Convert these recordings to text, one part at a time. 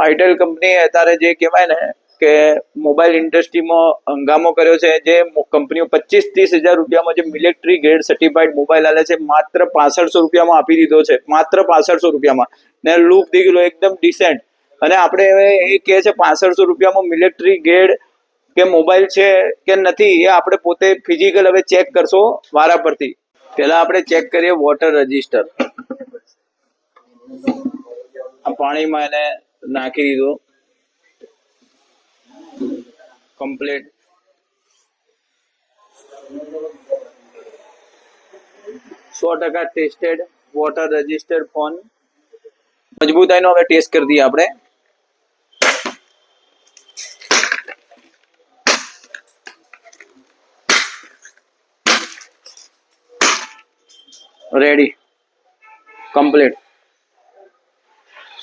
Itel company અત્યારે જે કહેવાય ને કે મોબાઈલ ઇન્ડસ્ટ્રીમાં હંગામો કર્યો છે, જે કંપનીઓ 25-30 હજાર રૂપિયામાં જે મિલિટરી ગ્રેડ સર્ટિફાઈડ મોબાઈલ આલે છે, માત્ર 6500 રૂપિયામાં આપી દીધો છે, માત્ર 6500 રૂપિયામાં. ને લુક દીકરો એકદમ ડિસેન્ટ. અને આપણે હવે એ કહે છે 6500 રૂપિયામાં મિલિટરી ગ્રેડ કે મોબાઈલ છે કે નથી, એ આપણે પોતે ફિઝિકલ હવે ચેક કરશો વારા પરથી. પહેલા આપણે ચેક કરીએ વોટર રજિસ્ટર. આ પાણીમાં એને નાખી દીધો complete. %100 tested water resistant phone. મજબૂતાઈનો હવે ટેસ્ટ કરી દઈએ આપણે. Ready, complete,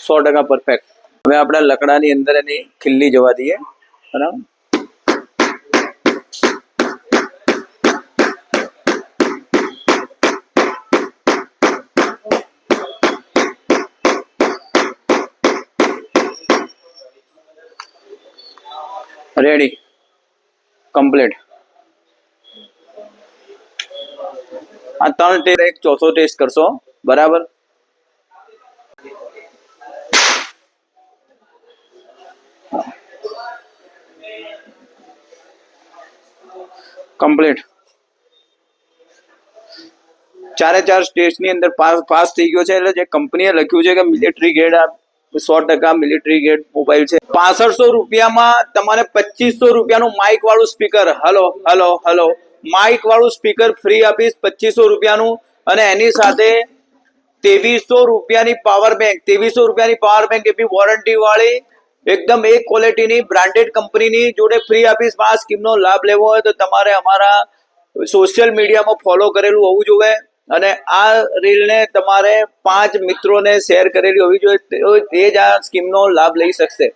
100% perfect. હવે આપણે લકડાની અંદર એની ખીલ્લી જવા દઈએ. બરાબર, રેડી, કમ્પ્લીટ. આ 3 ટેસ્ટ, એક ચોથો ટેસ્ટ કરશો. બરાબર, કમ્પ્લીટ. 4 સ્ટેજની અંદર પાસ થઈ ગયો છે. એટલે જે કંપનીએ લખ્યું છે કે military grade 100% military grade mobile છે. 6500 રૂપિયામાં તમારે 2500 રૂપિયાનું માઇક વાળું speaker, hello hello hello, mic વાળું સ્પીકર ફ્રી આપીશ 2500 રૂપિયાનું. અને એની સાથે 2300 રૂપિયાની પાવર બેંક, 2300 રૂપિયાની પાવર બેંક, એ બી વોરંટી વાળી, એકદમ એક ક્વોલિટીની બ્રાન્ડેડ કંપનીની જોડે ફ્રી આપીશ. આ સ્કીમનો લાભ લેવો હોય તો તમારે અમારા સોશિયલ મીડિયામાં ફોલો કરેલું હોવું જોઈએ, અને આ રીલને તમારે 5 મિત્રોને શેર કરેલી હોવી જોઈએ, તે જ આ સ્કીમનો લાભ લઈ શકશે.